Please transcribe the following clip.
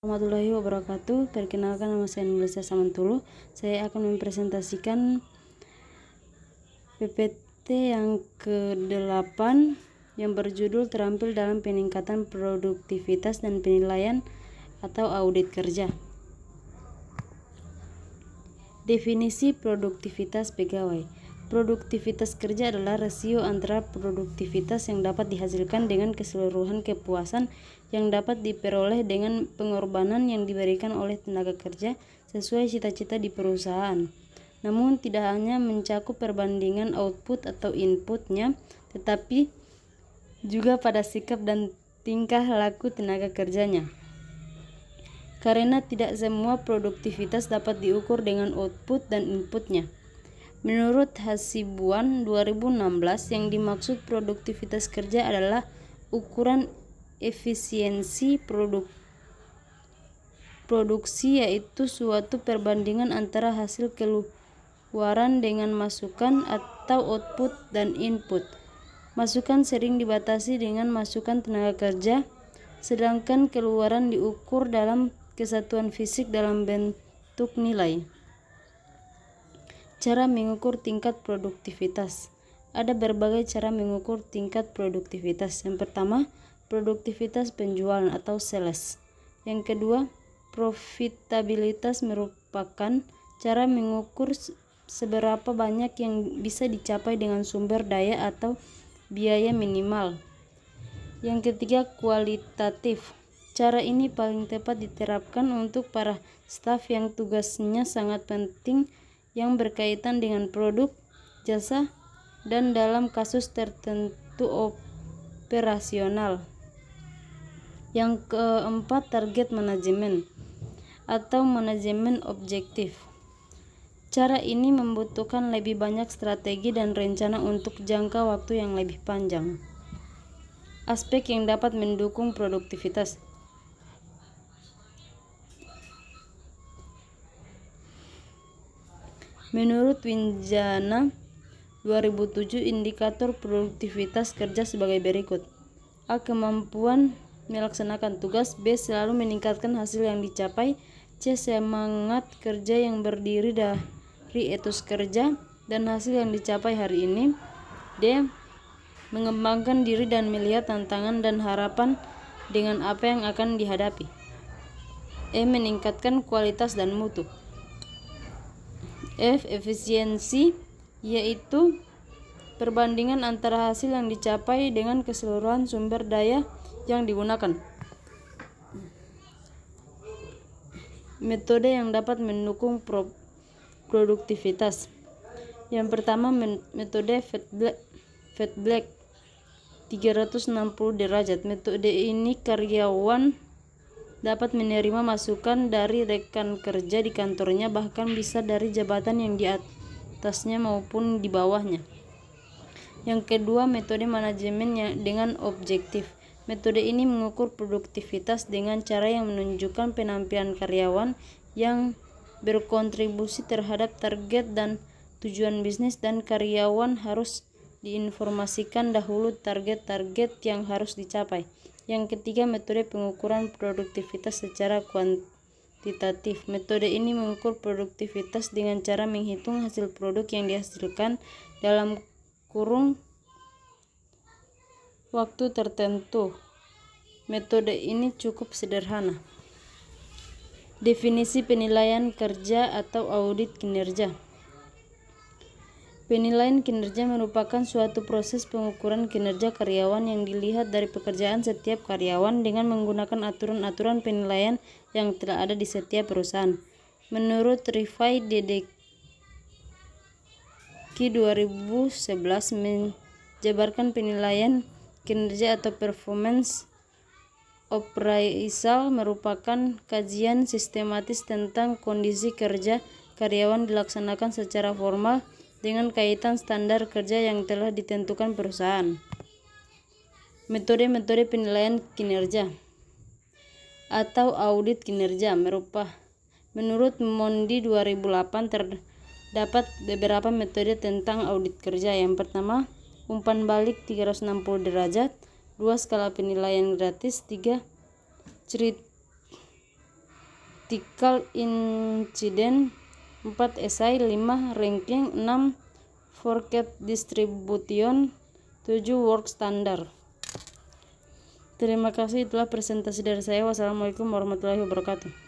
Warahmatullahi wabarakatuh. Perkenalkan, nama saya Nurulisa Samantulu. Saya akan mempresentasikan PPT yang ke-8 yang berjudul terampil dalam peningkatan produktivitas dan penilaian atau audit kerja. Definisi produktivitas pegawai. Produktivitas kerja adalah rasio antara produktivitas yang dapat dihasilkan dengan keseluruhan kepuasan yang dapat diperoleh dengan pengorbanan yang diberikan oleh tenaga kerja sesuai cita-cita di perusahaan. Namun tidak hanya mencakup perbandingan output atau inputnya, tetapi juga pada sikap dan tingkah laku tenaga kerjanya. Karena tidak semua produktivitas dapat diukur dengan output dan inputnya. Menurut Hasibuan 2016, yang dimaksud produktivitas kerja adalah ukuran efisiensi produksi, yaitu suatu perbandingan antara hasil keluaran dengan masukan atau output dan input. Masukan sering dibatasi dengan masukan tenaga kerja, sedangkan keluaran diukur dalam kesatuan fisik dalam bentuk nilai. Cara mengukur tingkat produktivitas. Ada berbagai cara mengukur tingkat produktivitas. Yang pertama, produktivitas penjualan atau sales. Yang kedua, profitabilitas merupakan cara mengukur seberapa banyak yang bisa dicapai dengan sumber daya atau biaya minimal. Yang ketiga, kualitatif. Cara ini paling tepat diterapkan untuk para staf yang tugasnya sangat penting yang berkaitan dengan produk, jasa, dan dalam kasus tertentu operasional. Yang keempat, target manajemen atau manajemen objektif. Cara ini membutuhkan lebih banyak strategi dan rencana untuk jangka waktu yang lebih panjang. Aspek yang dapat mendukung produktivitas. Menurut Winjana 2007, indikator produktivitas kerja sebagai berikut. A. Kemampuan melaksanakan tugas. B. Selalu meningkatkan hasil yang dicapai. C. Semangat kerja yang berdiri dari etos kerja dan hasil yang dicapai hari ini. D. Mengembangkan diri dan melihat tantangan dan harapan dengan apa yang akan dihadapi. E. Meningkatkan kualitas dan mutu. F. Efisiensi, yaitu perbandingan antara hasil yang dicapai dengan keseluruhan sumber daya yang digunakan. Metode yang dapat mendukung produktivitas. Yang pertama, metode feedback 360 derajat. Metode ini karyawan dapat menerima masukan dari rekan kerja di kantornya, bahkan bisa dari jabatan yang di atasnya maupun di bawahnya. Yang kedua, metode manajemen dengan objektif. Metode ini mengukur produktivitas dengan cara yang menunjukkan penampilan karyawan yang berkontribusi terhadap target dan tujuan bisnis, dan karyawan harus diinformasikan dahulu target-target yang harus dicapai. Yang ketiga, metode pengukuran produktivitas secara kuantitatif. Metode ini mengukur produktivitas dengan cara menghitung hasil produk yang dihasilkan dalam kurun waktu tertentu. Metode ini cukup sederhana. Definisi penilaian kerja atau audit kinerja. Penilaian kinerja merupakan suatu proses pengukuran kinerja karyawan yang dilihat dari pekerjaan setiap karyawan dengan menggunakan aturan-aturan penilaian yang telah ada di setiap perusahaan. Menurut Rifai Dedeki 2011, menjabarkan penilaian kinerja atau performance appraisal merupakan kajian sistematis tentang kondisi kerja karyawan dilaksanakan secara formal dengan kaitan standar kerja yang telah ditentukan perusahaan. Metode-metode penilaian kinerja atau audit kinerja menurut Mondi 2008 terdapat beberapa metode tentang audit kerja. Yang pertama, umpan balik 360 derajat. 2. Skala penilaian gratis. 3. critical incident, 4 esai, 5 ranking, 6 forecast distribution, 7 work standard. Terima kasih, itulah presentasi dari saya. Wassalamualaikum warahmatullahi wabarakatuh.